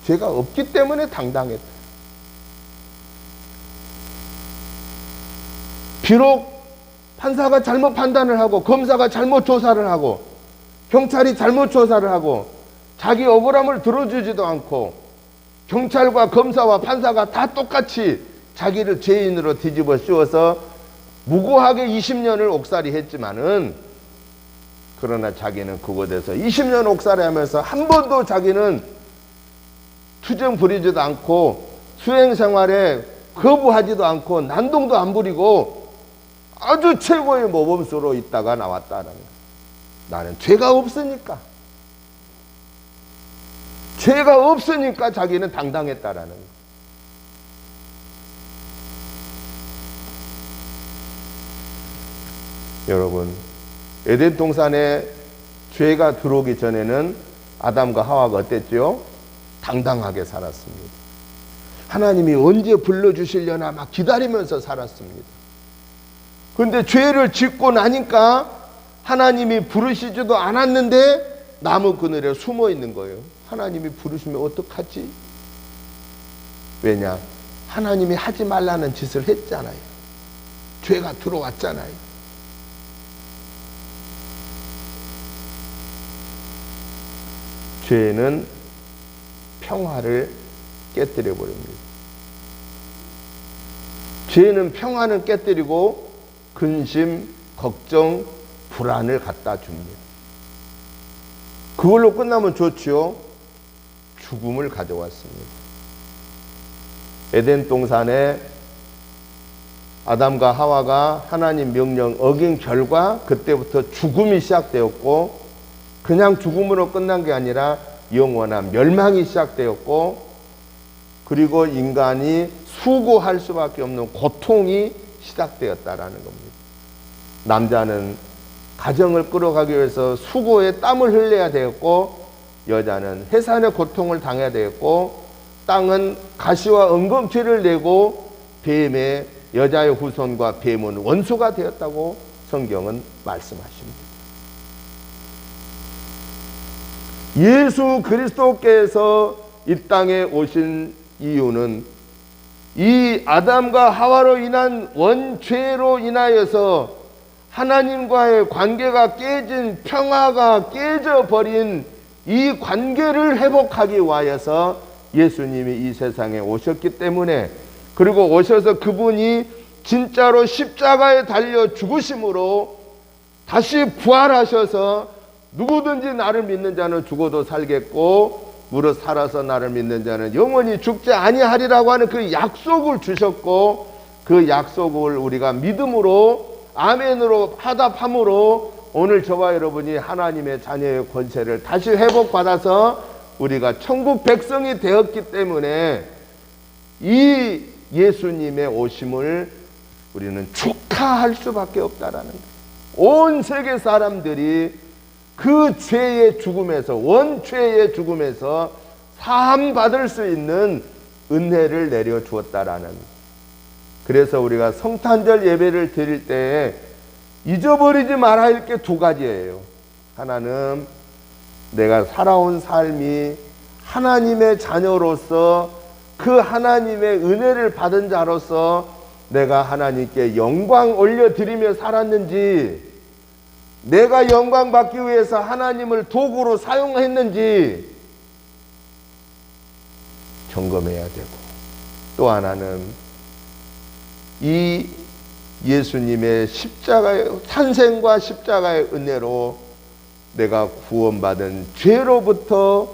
죄가 없기 때문에 당당했다. 비록 판사가 잘못 판단을 하고 검사가 잘못 조사를 하고 경찰이 잘못 조사를 하고 자기 억울함을 들어주지도 않고 경찰과 검사와 판사가 다 똑같이 자기를 죄인으로 뒤집어 씌워서 무고하게 20년을 옥살이 했지만은 그러나 자기는 그곳에서 20년 옥살이 하면서 한 번도 자기는 투정 부리지도 않고 수행 생활에 거부하지도 않고 난동도 안 부리고 아주 최고의 모범수로 있다가 나왔다는 거예요. 나는 죄가 없으니까. 죄가 없으니까 자기는 당당했다라는 거예요. 여러분, 에덴 동산에 죄가 들어오기 전에는 아담과 하와가 어땠죠? 당당하게 살았습니다. 하나님이 언제 불러주시려나 막 기다리면서 살았습니다. 그런데 죄를 짓고 나니까 하나님이 부르시지도 않았는데 나무 그늘에 숨어 있는 거예요. 하나님이 부르시면 어떡하지? 왜냐? 하나님이 하지 말라는 짓을 했잖아요. 죄가 들어왔잖아요. 죄는 평화를 깨뜨려 버립니다. 죄는 평화를 깨뜨리고 근심, 걱정, 불안을 갖다 줍니다. 그걸로 끝나면 좋지요. 죽음을 가져왔습니다. 에덴 동산에 아담과 하와가 하나님 명령 어긴 결과 그때부터 죽음이 시작되었고 그냥 죽음으로 끝난 게 아니라 영원한 멸망이 시작되었고 그리고 인간이 수고할 수밖에 없는 고통이 시작되었다라는 겁니다. 남자는 가정을 끌어가기 위해서 수고에 땀을 흘려야 되었고 여자는 해산의 고통을 당해야 되었고 땅은 가시와 엉겅퀴를 내고 뱀의 여자의 후손과 뱀은 원수가 되었다고 성경은 말씀하십니다. 예수 그리스도께서 이 땅에 오신 이유는 이 아담과 하와로 인한 원죄로 인하여서 하나님과의 관계가 깨진, 평화가 깨져버린 이 관계를 회복하기 위하여서 예수님이 이 세상에 오셨기 때문에, 그리고 오셔서 그분이 진짜로 십자가에 달려 죽으심으로 다시 부활하셔서 누구든지 나를 믿는 자는 죽어도 살겠고 무릇 살아서 나를 믿는 자는 영원히 죽지 아니하리라고 하는 그 약속을 주셨고, 그 약속을 우리가 믿음으로 아멘으로 화답함으로 오늘 저와 여러분이 하나님의 자녀의 권세를 다시 회복받아서 우리가 천국 백성이 되었기 때문에 이 예수님의 오심을 우리는 축하할 수밖에 없다라는 거예요. 온 세계 사람들이 그 죄의 죽음에서, 원죄의 죽음에서 사함 받을 수 있는 은혜를 내려 주었다라는. 그래서 우리가 성탄절 예배를 드릴 때에 잊어버리지 말아야 할 게 두 가지예요. 하나는 내가 살아온 삶이 하나님의 자녀로서 그 하나님의 은혜를 받은 자로서 내가 하나님께 영광 올려드리며 살았는지, 내가 영광 받기 위해서 하나님을 도구로 사용했는지 점검해야 되고, 또 하나는 이 예수님의 십자가의 탄생과 십자가의 은혜로 내가 구원받은 죄로부터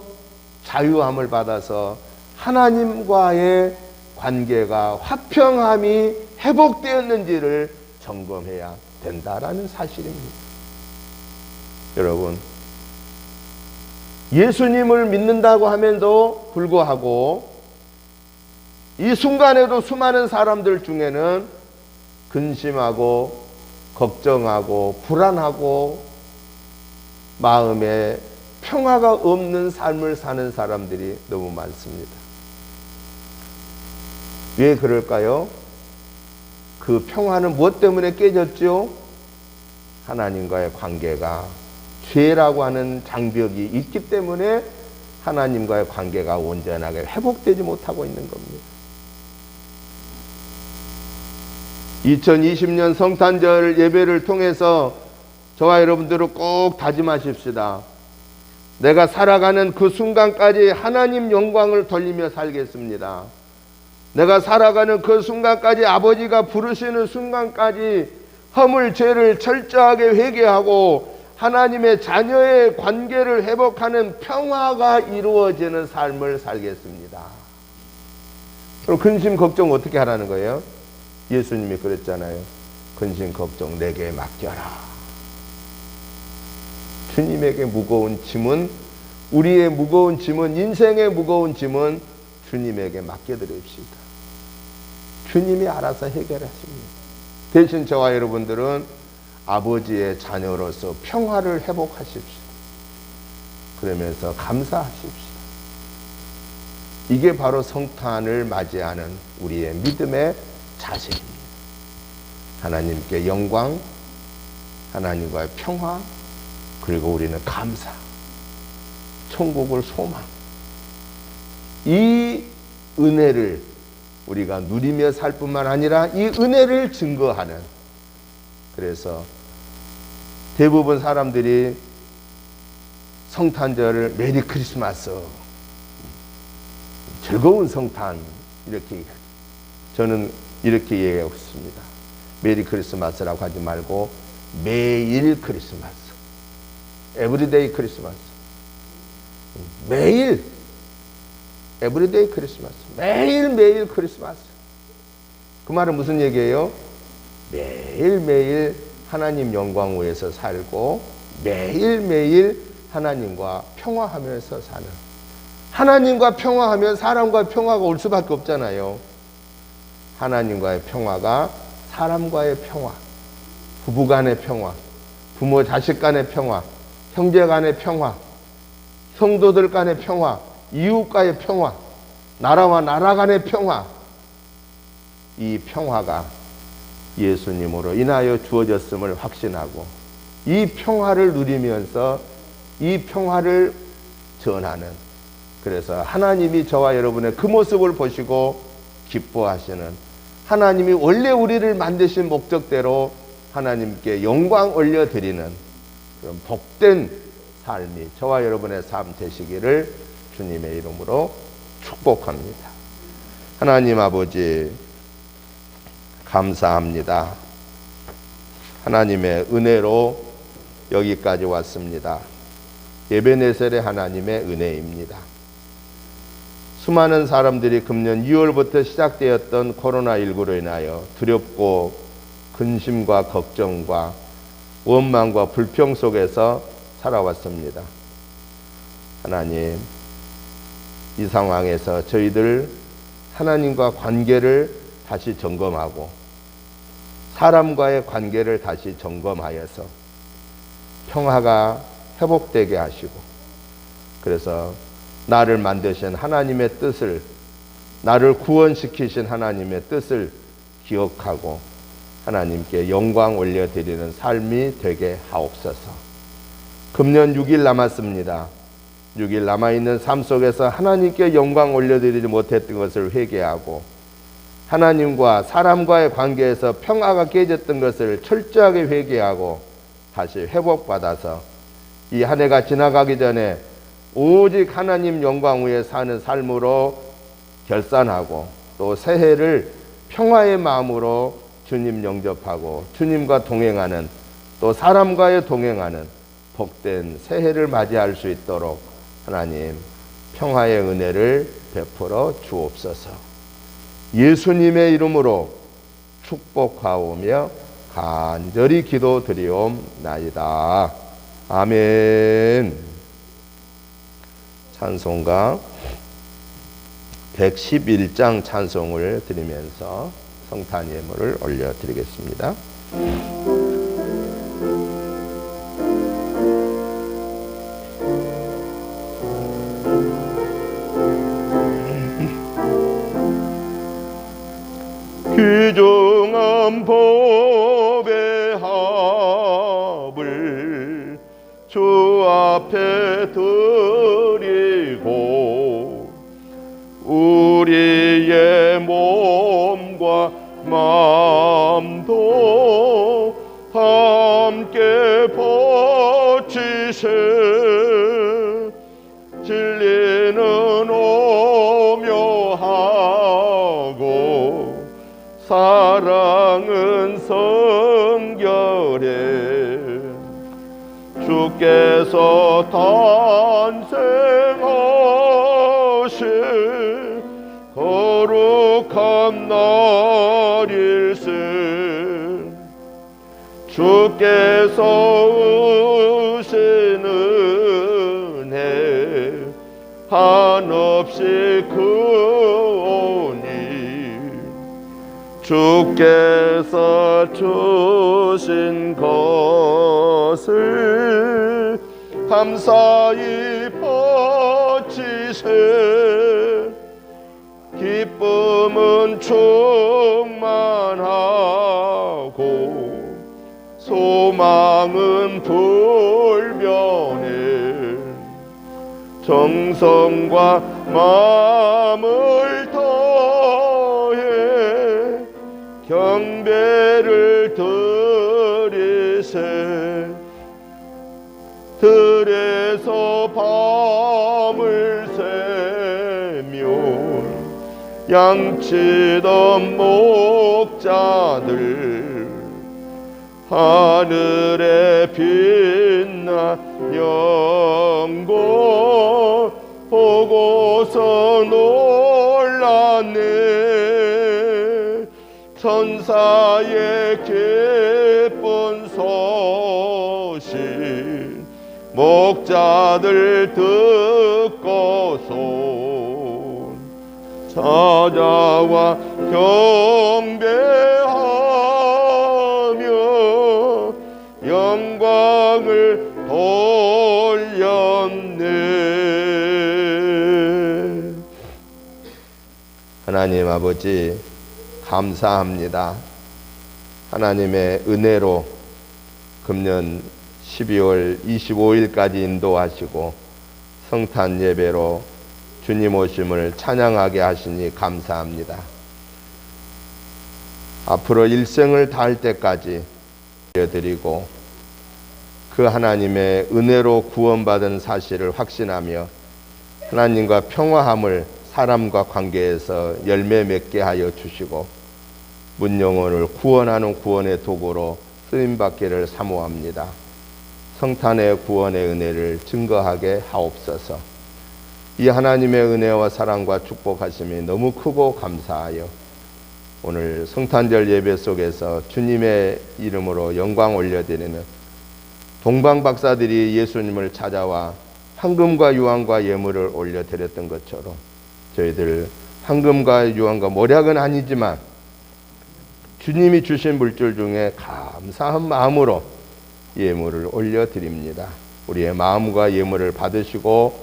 자유함을 받아서 하나님과의 관계가 화평함이 회복되었는지를 점검해야 된다라는 사실입니다. 여러분, 예수님을 믿는다고 하면도 불구하고 이 순간에도 수많은 사람들 중에는 근심하고 걱정하고 불안하고 마음에 평화가 없는 삶을 사는 사람들이 너무 많습니다. 왜 그럴까요? 그 평화는 무엇 때문에 깨졌죠? 하나님과의 관계가, 죄라고 하는 장벽이 있기 때문에 하나님과의 관계가 온전하게 회복되지 못하고 있는 겁니다. 2020년 성탄절 예배를 통해서 저와 여러분들은 꼭 다짐하십시다. 내가 살아가는 그 순간까지 하나님 영광을 돌리며 살겠습니다. 내가 살아가는 그 순간까지, 아버지가 부르시는 순간까지 허물 죄를 철저하게 회개하고 하나님의 자녀의 관계를 회복하는 평화가 이루어지는 삶을 살겠습니다. 그럼 근심 걱정 어떻게 하라는 거예요? 예수님이 그랬잖아요. 근심 걱정 내게 맡겨라. 주님에게 무거운 짐은, 우리의 무거운 짐은, 인생의 무거운 짐은 주님에게 맡겨드립시다. 주님이 알아서 해결하십니다. 대신 저와 여러분들은 아버지의 자녀로서 평화를 회복하십시오. 그러면서 감사하십시오. 이게 바로 성탄을 맞이하는 우리의 믿음의 자세입니다. 하나님께 영광, 하나님과의 평화, 그리고 우리는 감사, 천국을 소망, 이 은혜를 우리가 누리며 살 뿐만 아니라 이 은혜를 증거하는, 그래서 대부분 사람들이 성탄절을 메리 크리스마스, 즐거운 성탄 이렇게 얘기해요. 저는 이렇게 얘기하고 있습니다. 메리 크리스마스라고 하지 말고 매일 크리스마스, 에브리데이 크리스마스. 매일 에브리데이 크리스마스, 매일매일 크리스마스. 그 말은 무슨 얘기예요? 매일매일 하나님 영광 위에서 살고 매일매일 하나님과 평화하면서 사는. 하나님과 평화하면 사람과 평화가 올 수밖에 없잖아요. 하나님과의 평화가 사람과의 평화, 부부 간의 평화, 부모 자식 간의 평화, 형제 간의 평화, 성도들 간의 평화, 이웃과의 평화, 나라와 나라 간의 평화, 이 평화가 예수님으로 인하여 주어졌음을 확신하고 이 평화를 누리면서 이 평화를 전하는, 그래서 하나님이 저와 여러분의 그 모습을 보시고 기뻐하시는, 하나님이 원래 우리를 만드신 목적대로 하나님께 영광 올려드리는 그런 복된 삶이 저와 여러분의 삶 되시기를 주님의 이름으로 축복합니다. 하나님 아버지 감사합니다. 하나님의 은혜로 여기까지 왔습니다. 에베네셀의 하나님의 은혜입니다. 수많은 사람들이 금년 2월부터 시작되었던 코로나19로 인하여 두렵고 근심과 걱정과 원망과 불평 속에서 살아왔습니다. 하나님, 이 상황에서 저희들 하나님과 관계를 다시 점검하고 사람과의 관계를 다시 점검하여서 평화가 회복되게 하시고, 그래서 나를 만드신 하나님의 뜻을, 나를 구원시키신 하나님의 뜻을 기억하고 하나님께 영광 올려드리는 삶이 되게 하옵소서. 금년 6일 남았습니다. 6일 남아있는 삶 속에서 하나님께 영광 올려드리지 못했던 것을 회개하고 하나님과 사람과의 관계에서 평화가 깨졌던 것을 철저하게 회개하고 다시 회복받아서 이 한 해가 지나가기 전에 오직 하나님 영광 위에 사는 삶으로 결산하고 또 새해를 평화의 마음으로 주님 영접하고 주님과 동행하는, 또 사람과의 동행하는 복된 새해를 맞이할 수 있도록 하나님 평화의 은혜를 베풀어 주옵소서. 예수님의 이름으로 축복하오며 간절히 기도드리옵나이다. 아멘. 찬송가 111장 찬송을 드리면서 성탄 예물을 올려드리겠습니다. 귀중한 법의 합을 주 앞에 드리고 우리의 몸과 마음도 함께 바치세. 진리는 오묘하고 사랑은 성결해. 주께서 탄생하신 거룩한 날일세. 주께서 오신 은혜 한없이 크오니 주께서 주신 것을 감사히 바치세. 기쁨은 충만하고 소망은 불변해. 정성과 마음을 다해 경배를 드리세. 들에서 밤을 새며 양치던 목자들 하늘에 빛나 영광 보고서 놀랐네. 천사의 기쁜 소식 목자들 듣고서 찾아와 경배하며 영광을 돌렸네. 하나님 아버지 감사합니다. 하나님의 은혜로 금년 12월 25일까지 인도하시고 성탄 예배로 주님 오심을 찬양하게 하시니 감사합니다. 앞으로 일생을 다할 때까지 드리고 그 하나님의 은혜로 구원받은 사실을 확신하며 하나님과 평화함을 사람과 관계에서 열매 맺게 하여 주시고 문영혼을 구원하는 구원의 도구로 쓰임받기를 사모합니다. 성탄의 구원의 은혜를 증거하게 하옵소서. 이 하나님의 은혜와 사랑과 축복하심이 너무 크고 감사하여 오늘 성탄절 예배 속에서 주님의 이름으로 영광 올려드리는 동방박사들이 예수님을 찾아와 황금과 유황과 예물을 올려드렸던 것처럼 저희들 황금과 유황과 모략은 아니지만 주님이 주신 물질 중에 감사한 마음으로 예물을 올려드립니다. 우리의 마음과 예물을 받으시고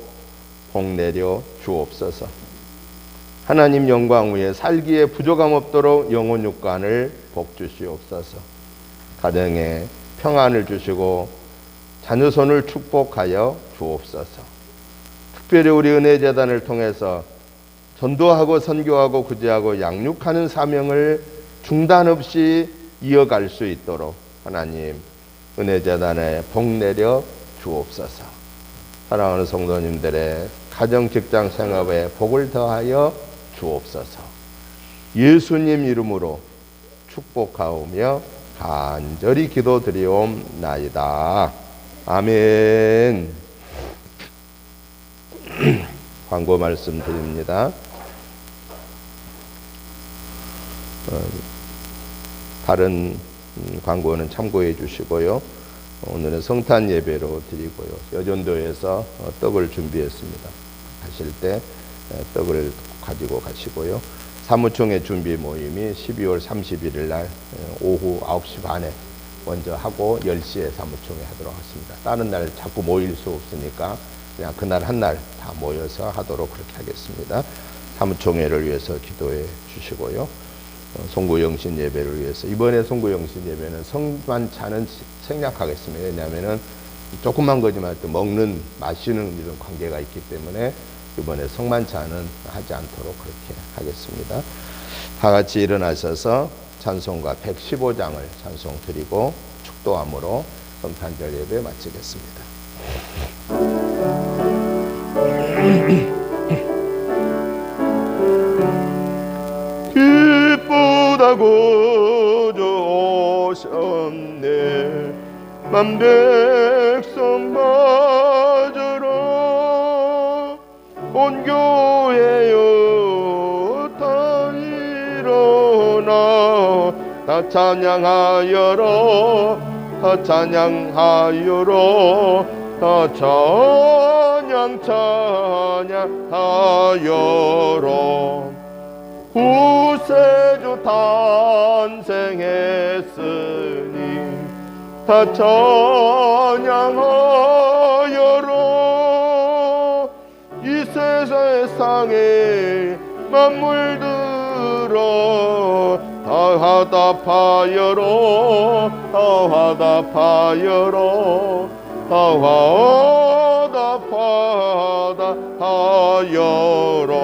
복 내려 주옵소서. 하나님 영광 위에 살기에 부족함 없도록 영혼 육관을 복 주시옵소서. 가정에 평안을 주시고 자녀손을 축복하여 주옵소서. 특별히 우리 은혜재단을 통해서 전도하고 선교하고 구제하고 양육하는 사명을 중단 없이 이어갈 수 있도록 하나님 은혜재단에 복 내려 주옵소서. 사랑하는 성도님들의 가정 직장 생업에 복을 더하여 주옵소서. 예수님 이름으로 축복하오며 간절히 기도드리옵나이다. 아멘. 광고 말씀드립니다. 다른 광고는 참고해 주시고요. 오늘은 성탄 예배로 드리고요. 여전도에서 떡을 준비했습니다. 가실 때 떡을 가지고 가시고요. 사무총회 준비 모임이 12월 31일 날 오후 9시 반에 먼저 하고 10시에 사무총회 하도록 하겠습니다. 다른 날 자꾸 모일 수 없으니까 그냥 그날 한 날 다 모여서 하도록 그렇게 하겠습니다. 사무총회를 위해서 기도해 주시고요. 송구영신 예배를 위해서 이번에 송구영신 예배는 성만찬은 생략하겠습니다. 왜냐하면 조그만 거지만 또 먹는 마시는 이런 관계가 있기 때문에 이번에 성만찬은 하지 않도록 그렇게 하겠습니다. 다 같이 일어나셔서 찬송가 115장을 찬송 드리고 축도함으로 성탄절 예배 마치겠습니다. 기쁘다고 오셨네 만 백성 맞으러 온 교회여 다 일어나 다 찬양하여라 다 찬양하여라 다 찬양하여라 구세주 탄생했으니 다 찬양하여라 이 세상에 만물들어 다 화답하여라 다 화답하여라 다 화답하여라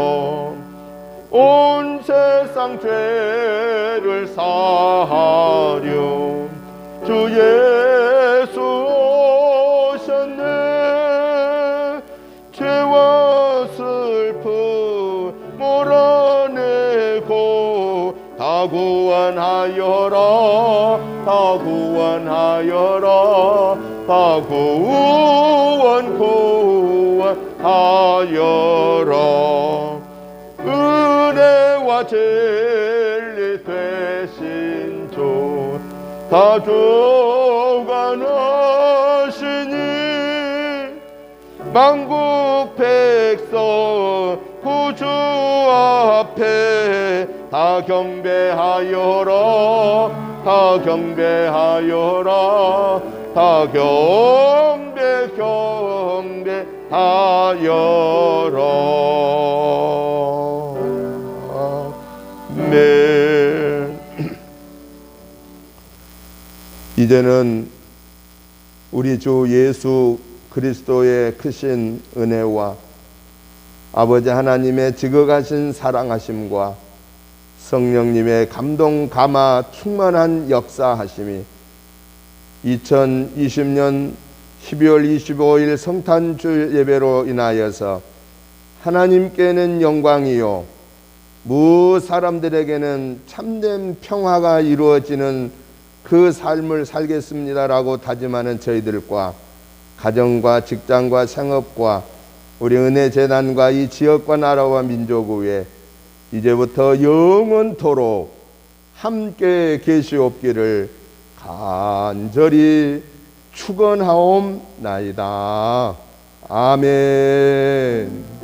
온 세상 죄를 사하려 주 예수 오셨네 죄와 슬픔 몰아내고 다 구원하여라 다 구원하여라 다 구원하여라 은혜와 진리 되신 주 다 주관하시니 만국 백성 구주 앞에 다 경배하여라 다 경배하여라 다 경배하여라 아멘. 이제는 우리 주 예수 그리스도의 크신 은혜와 아버지 하나님의 지극하신 사랑하심과 성령님의 감동 감화 충만한 역사하심이 2020년 12월 25일 성탄주 예배로 인하여서 하나님께는 영광이요 무 사람들에게는 참된 평화가 이루어지는 그 삶을 살겠습니다라고 다짐하는 저희들과 가정과 직장과 생업과 우리 은혜재단과 이 지역과 나라와 민족 위에 이제부터 영원토록 함께 계시옵기를 간절히 축원하옵나이다. 아멘.